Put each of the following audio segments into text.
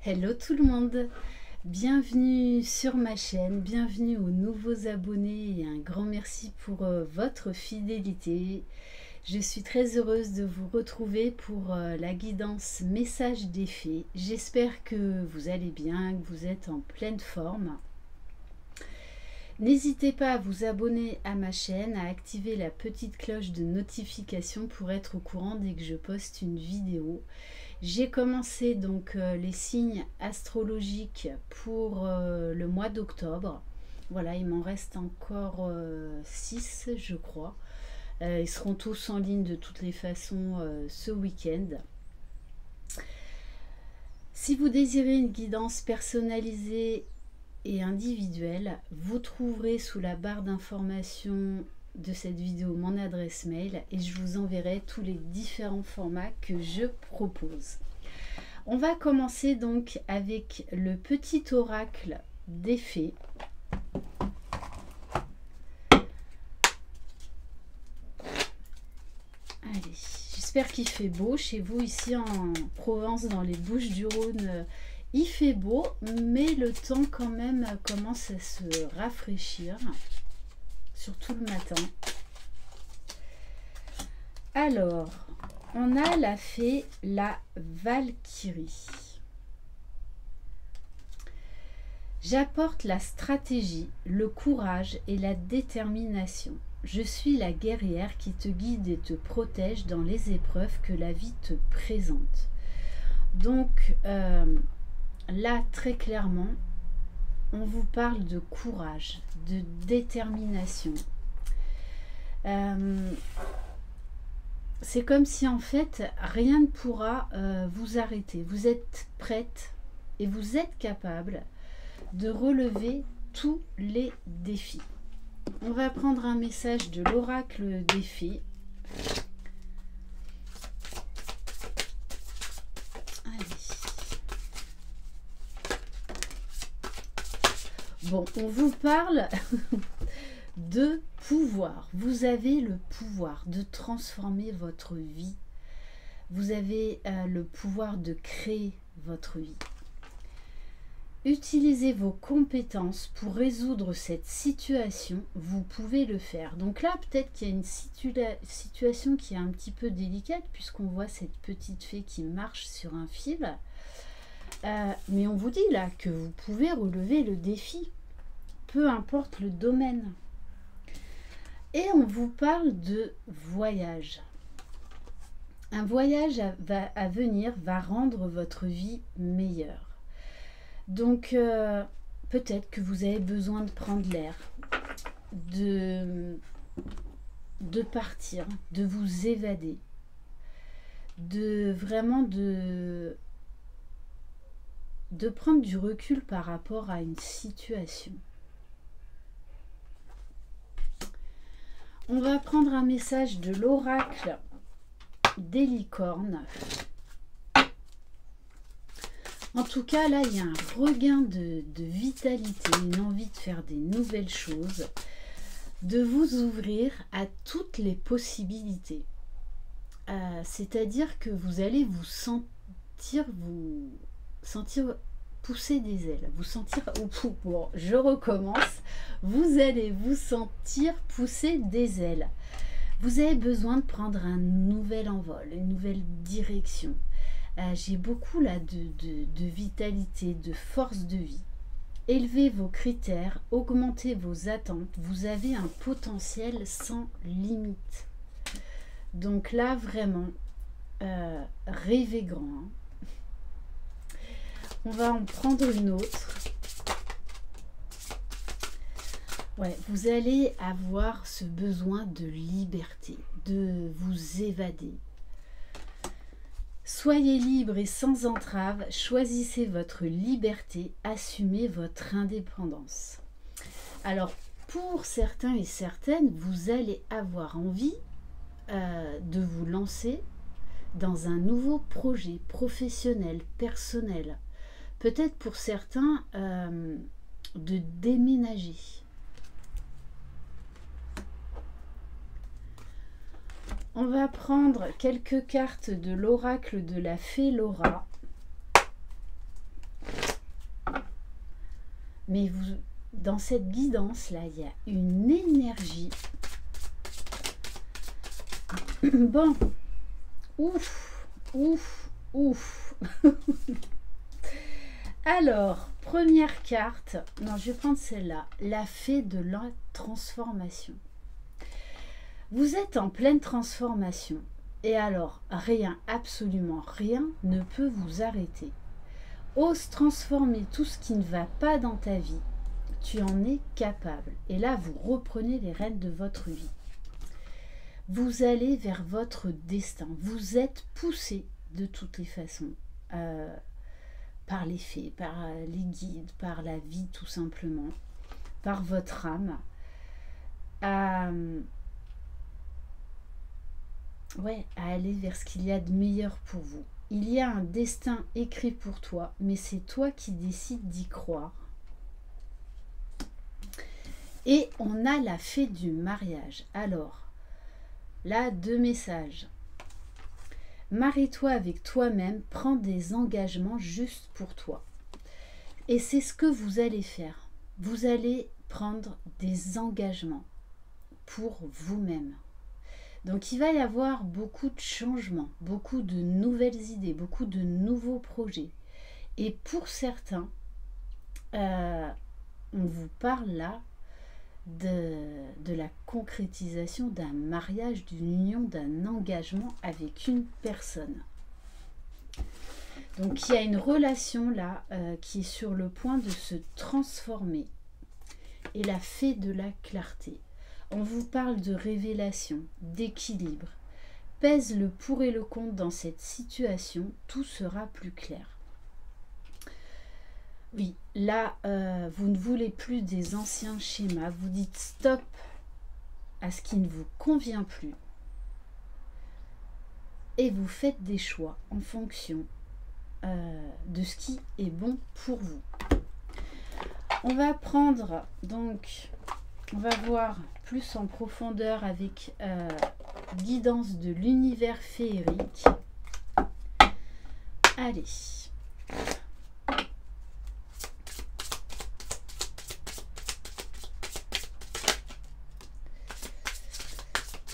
Hello tout le monde, bienvenue sur ma chaîne, bienvenue aux nouveaux abonnés et un grand merci pour votre fidélité. Je suis très heureuse de vous retrouver pour la guidance message des fées. J'espère que vous allez bien, que vous êtes en pleine forme. N'hésitez pas à vous abonner à ma chaîne, à activer la petite cloche de notification pour être au courant dès que je poste une vidéo. J'ai commencé donc les signes astrologiques pour le mois d'octobre. Voilà, il m'en reste encore 6, je crois. Ils seront tous en ligne de toutes les façons ce week-end. Si vous désirez une guidance personnalisée et individuelle, vous trouverez sous la barre d'information de cette vidéo mon adresse mail et je vous enverrai tous les différents formats que je propose. On va commencer donc avec le petit oracle des fées. Allez, j'espère qu'il fait beau chez vous ici en Provence, dans les Bouches-du-Rhône. Il fait beau, mais le temps quand même commence à se rafraîchir, surtout le matin. Alors, on a la fée, la Valkyrie. J'apporte la stratégie, le courage et la détermination. Je suis la guerrière qui te guide et te protège dans les épreuves que la vie te présente. Donc, là, très clairement, on vous parle de courage, de détermination. C'est comme si en fait, rien ne pourra vous arrêter. Vous êtes prête et vous êtes capable de relever tous les défis. On va prendre un message de l'oracle des fées. Bon, on vous parle de pouvoir. Vous avez le pouvoir de transformer votre vie. Vous avez le pouvoir de créer votre vie. Utilisez vos compétences pour résoudre cette situation. Vous pouvez le faire. Donc là, peut-être qu'il y a une situation qui est un petit peu délicate puisqu'on voit cette petite fée qui marche sur un fil. Mais on vous dit là que vous pouvez relever le défi, peu importe le domaine. Et on vous parle de voyage. Un voyage à venir va rendre votre vie meilleure. Donc, peut-être que vous avez besoin de prendre l'air, de partir, de vous évader, de vraiment de prendre du recul par rapport à une situation. On va prendre un message de l'oracle des licornes. En tout cas, là, il y a un regain de vitalité, une envie de faire des nouvelles choses, de vous ouvrir à toutes les possibilités. C'est-à-dire que vous allez vous sentir pousser des ailes, vous sentir, bon, je recommence, vous allez vous sentir pousser des ailes. Vous avez besoin de prendre un nouvel envol, une nouvelle direction. J'ai beaucoup là de vitalité, de force de vie. Élevez vos critères, augmentez vos attentes. Vous avez un potentiel sans limite. Donc là, vraiment, rêvez grand. Hein. On va en prendre une autre. Ouais, vous allez avoir ce besoin de liberté, de vous évader. Soyez libre et sans entrave, choisissez votre liberté, assumez votre indépendance. Alors, pour certains et certaines, vous allez avoir envie de vous lancer dans un nouveau projet professionnel, personnel. Peut-être pour certains, de déménager. On va prendre quelques cartes de l'oracle de la fée Laura. Mais vous, dans cette guidance-là, il y a une énergie. Bon, ouf, ouf, ouf. Alors, première carte, non, je vais prendre celle-là, la fée de la transformation. Vous êtes en pleine transformation, et alors, rien, absolument rien ne peut vous arrêter. Ose transformer tout ce qui ne va pas dans ta vie. Tu en es capable. Et là, vous reprenez les rênes de votre vie. Vous allez vers votre destin. Vous êtes poussé de toutes les façons. Par les fées, par les guides, par la vie tout simplement. Par votre âme. À aller vers ce qu'il y a de meilleur pour vous. Il y a un destin écrit pour toi, mais c'est toi qui décides d'y croire. Et on a la fée du mariage. Alors, là, 2 messages. Marie-toi avec toi-même, prends des engagements juste pour toi. Et c'est ce que vous allez faire. Vous allez prendre des engagements pour vous-même. Donc il va y avoir beaucoup de changements, beaucoup de nouvelles idées, beaucoup de nouveaux projets. Et pour certains, on vous parle là de la concrétisation d'un mariage, d'une union, d'un engagement avec une personne. Donc il y a une relation là qui est sur le point de se transformer. Et la fée de la clarté. On vous parle de révélation, d'équilibre. Pèse le pour et le contre dans cette situation, tout sera plus clair. Oui, là, vous ne voulez plus des anciens schémas. Vous dites stop à ce qui ne vous convient plus. Et vous faites des choix en fonction de ce qui est bon pour vous. On va prendre, donc, on va voir plus en profondeur avec guidance de l'univers féerique. Allez.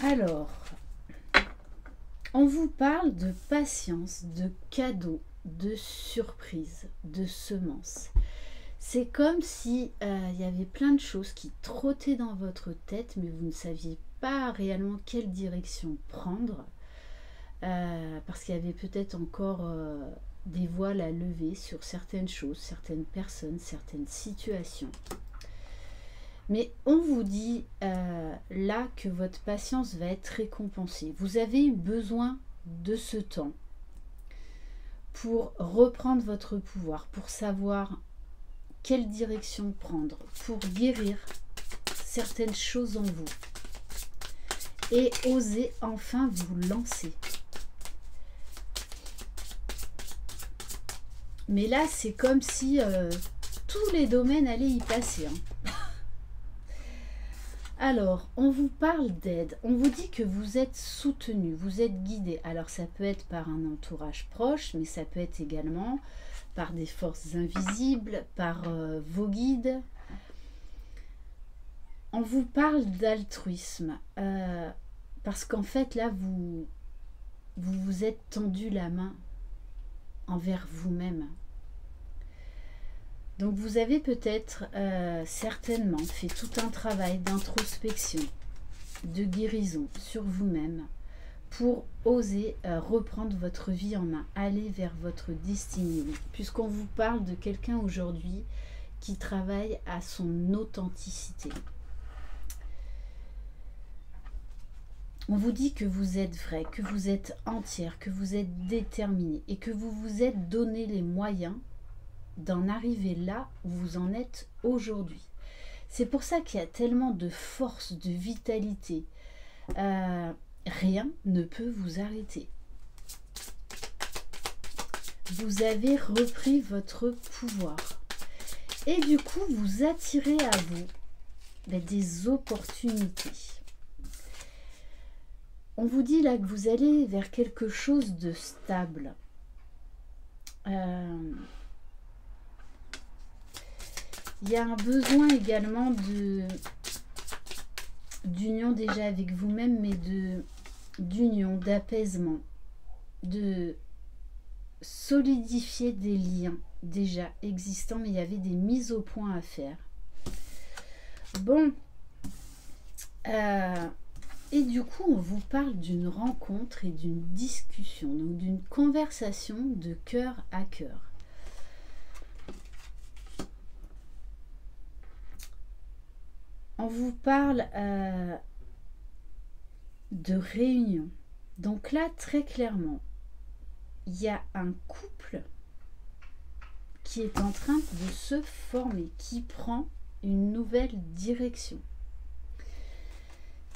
Alors, on vous parle de patience, de cadeaux, de surprises, de semences. C'est comme si il y avait plein de choses qui trottaient dans votre tête, mais vous ne saviez pas réellement quelle direction prendre, parce qu'il y avait peut-être encore des voiles à lever sur certaines choses, certaines personnes, certaines situations. Mais on vous dit là que votre patience va être récompensée. Vous avez eu besoin de ce temps pour reprendre votre pouvoir, pour savoir quelle direction prendre, pour guérir certaines choses en vous et oser enfin vous lancer. Mais là, c'est comme si tous les domaines allaient y passer. Alors, on vous parle d'aide, on vous dit que vous êtes soutenu, vous êtes guidé. Alors, ça peut être par un entourage proche, mais ça peut être également par des forces invisibles, par vos guides. On vous parle d'altruisme, parce qu'en fait, là, vous vous êtes tendu la main envers vous-même. Donc vous avez peut-être certainement fait tout un travail d'introspection, de guérison sur vous-même pour oser reprendre votre vie en main, aller vers votre destinée. Puisqu'on vous parle de quelqu'un aujourd'hui qui travaille à son authenticité. On vous dit que vous êtes vrai, que vous êtes entière, que vous êtes déterminé et que vous vous êtes donné les moyens d'en arriver là où vous en êtes aujourd'hui. C'est pour ça qu'il y a tellement de force, de vitalité. Rien ne peut vous arrêter. Vous avez repris votre pouvoir. Et du coup, vous attirez à vous des opportunités. On vous dit là que vous allez vers quelque chose de stable. Il y a un besoin également d'union déjà avec vous-même, mais d'union, d'apaisement, de solidifier des liens déjà existants, mais il y avait des mises au point à faire. Bon, et du coup, on vous parle d'une rencontre et d'une discussion, donc d'une conversation de cœur à cœur. On vous parle de réunion. Donc là, très clairement, il y a un couple qui est en train de se former, qui prend une nouvelle direction,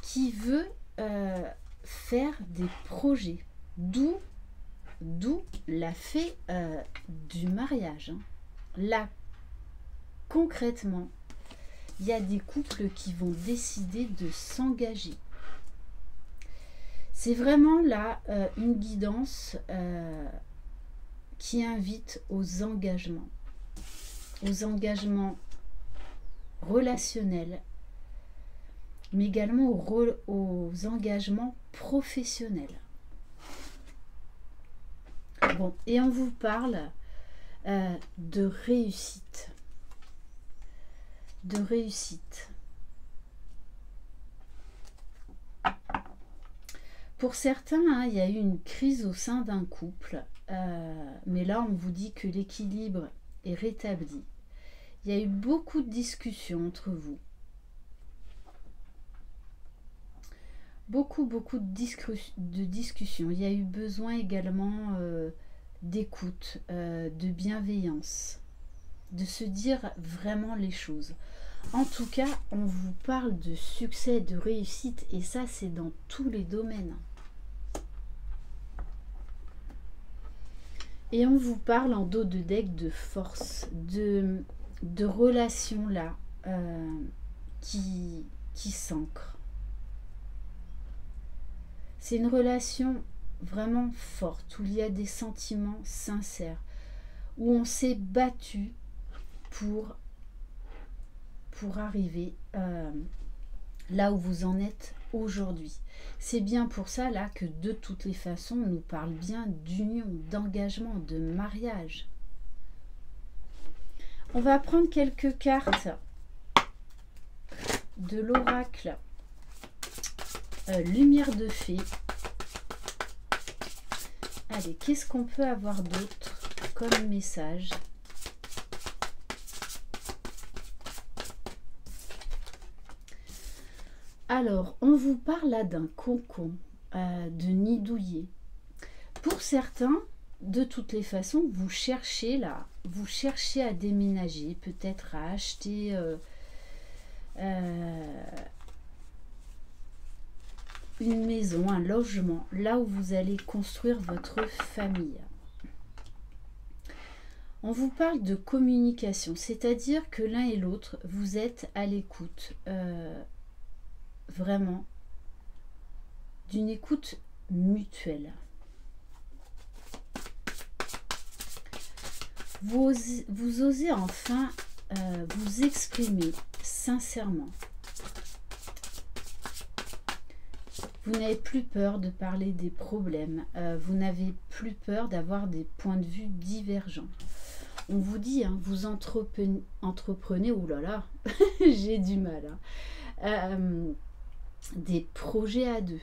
qui veut faire des projets, d'où la fée du mariage. Là, concrètement, il y a des couples qui vont décider de s'engager. C'est vraiment là une guidance qui invite aux engagements relationnels, mais également aux engagements professionnels. Bon, et on vous parle de réussite. Pour certains, hein, il y a eu une crise au sein d'un couple, mais là on vous dit que l'équilibre est rétabli. Il y a eu beaucoup de discussions entre vous. Beaucoup de discussions. Il y a eu besoin également d'écoute, de bienveillance, de se dire vraiment les choses. En tout cas, on vous parle de succès, de réussite, et ça, c'est dans tous les domaines. Et on vous parle en dos de deck de force, de relations là qui s'ancrent. C'est une relation vraiment forte, où il y a des sentiments sincères, où on s'est battu pour arriver là où vous en êtes aujourd'hui. C'est bien pour ça là que de toutes les façons on nous parle bien d'union, d'engagement, de mariage. On va prendre quelques cartes de l'oracle Lumière de Fée. Allez, qu'est-ce qu'on peut avoir d'autre comme message ? Alors, on vous parle là d'un cocon, de nid douillet. Pour certains, de toutes les façons, vous cherchez à déménager, peut-être à acheter une maison, un logement, là où vous allez construire votre famille. On vous parle de communication, c'est-à-dire que l'un et l'autre, vous êtes à l'écoute, vraiment, d'une écoute mutuelle. Vous osez enfin vous exprimer sincèrement. Vous n'avez plus peur de parler des problèmes, vous n'avez plus peur d'avoir des points de vue divergents. On vous dit, hein, vous entreprenez, oulala, j'ai du mal, hein, des projets à deux.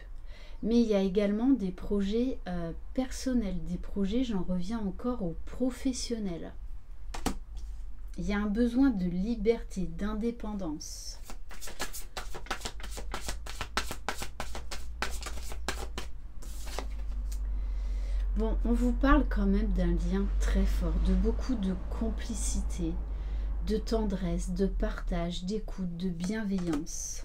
Mais il y a également des projets personnels, des projets, j'en reviens encore aux professionnels. Il y a un besoin de liberté, d'indépendance. Bon, on vous parle quand même d'un lien très fort, de beaucoup de complicité, de tendresse, de partage, d'écoute, de bienveillance.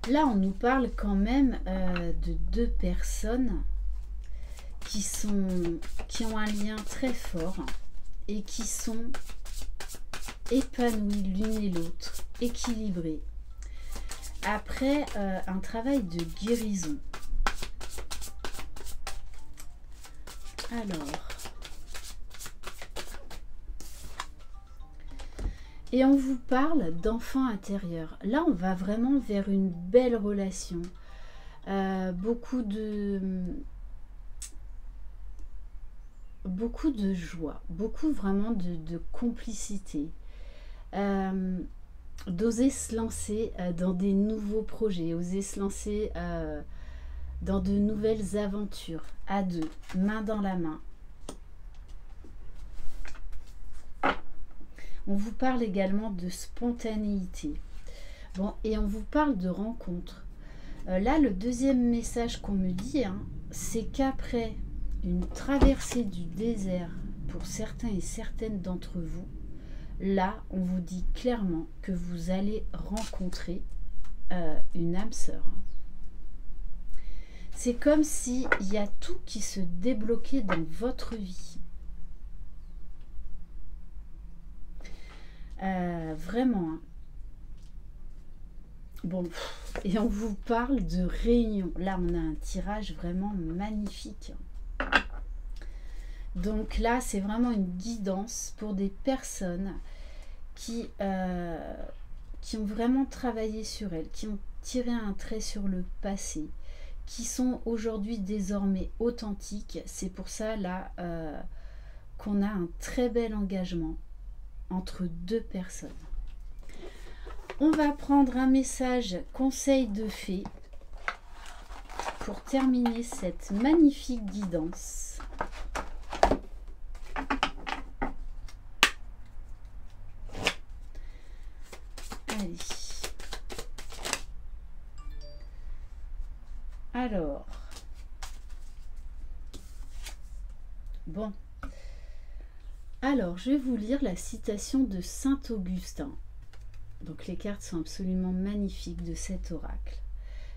Là, on nous parle quand même de deux personnes qui ont un lien très fort et qui sont épanouies l'une et l'autre, équilibrées. Après un travail de guérison. Alors, Et on vous parle d'enfant intérieur. Là, on va vraiment vers une belle relation. Beaucoup de joie, beaucoup vraiment de complicité. D'oser se lancer dans des nouveaux projets, oser se lancer dans de nouvelles aventures, à deux, main dans la main. On vous parle également de spontanéité. Bon, et on vous parle de rencontres. Là, le deuxième message qu'on me dit, hein, c'est qu'après une traversée du désert pour certains et certaines d'entre vous, là, on vous dit clairement que vous allez rencontrer une âme sœur. C'est comme s'il y a tout qui se débloquait dans votre vie. Vraiment. Hein. Bon, et on vous parle de réunion. Là, on a un tirage vraiment magnifique. Donc là, c'est vraiment une guidance pour des personnes qui ont vraiment travaillé sur elles, qui ont tiré un trait sur le passé, qui sont aujourd'hui désormais authentiques. C'est pour ça là qu'on a un très bel engagement entre deux personnes. On va prendre un message conseil de fée pour terminer cette magnifique guidance. Allez. Alors. Bon. Alors, je vais vous lire la citation de Saint Augustin. Donc, les cartes sont absolument magnifiques de cet oracle.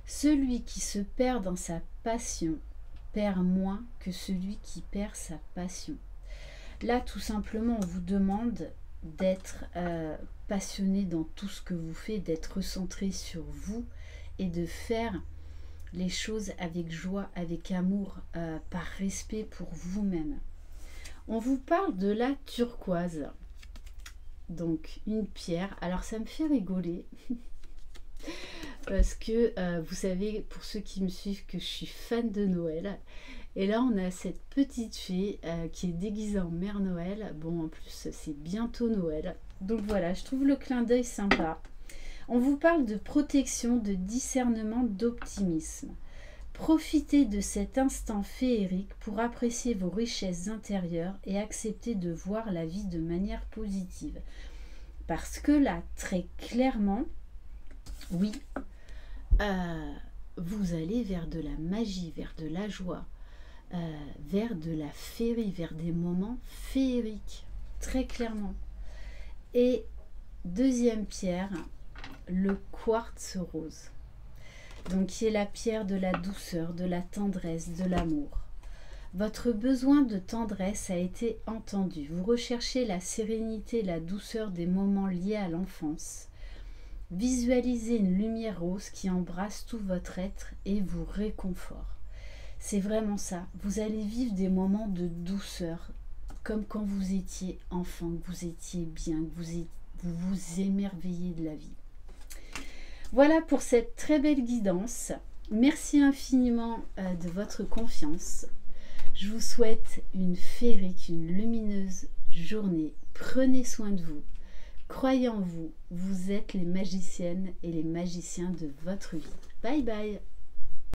Celui qui se perd dans sa passion perd moins que celui qui perd sa passion. Là, tout simplement, on vous demande d'être passionné dans tout ce que vous faites, d'être centré sur vous et de faire les choses avec joie, avec amour, par respect pour vous-même. On vous parle de la turquoise. Donc, une pierre. Alors, ça me fait rigoler. Parce que, vous savez, pour ceux qui me suivent, que je suis fan de Noël. Et là, on a cette petite fée qui est déguisée en Mère Noël. Bon, en plus, c'est bientôt Noël. Donc voilà, je trouve le clin d'œil sympa. On vous parle de protection, de discernement, d'optimisme. Profitez de cet instant féerique pour apprécier vos richesses intérieures et accepter de voir la vie de manière positive. Parce que là, très clairement, oui, vous allez vers de la magie, vers de la joie, vers de la féerie, vers des moments féeriques, très clairement. Et deuxième pierre, le quartz rose. Donc, qui est la pierre de la douceur, de la tendresse, de l'amour. Votre besoin de tendresse a été entendu. Vous recherchez la sérénité, la douceur des moments liés à l'enfance. Visualisez une lumière rose qui embrasse tout votre être et vous réconforte. C'est vraiment ça. Vous allez vivre des moments de douceur, comme quand vous étiez enfant, que vous étiez bien, que vous vous émerveillez de la vie. Voilà pour cette très belle guidance. Merci infiniment de votre confiance. Je vous souhaite une féerique, une lumineuse journée. Prenez soin de vous. Croyez en vous. Vous êtes les magiciennes et les magiciens de votre vie. Bye bye.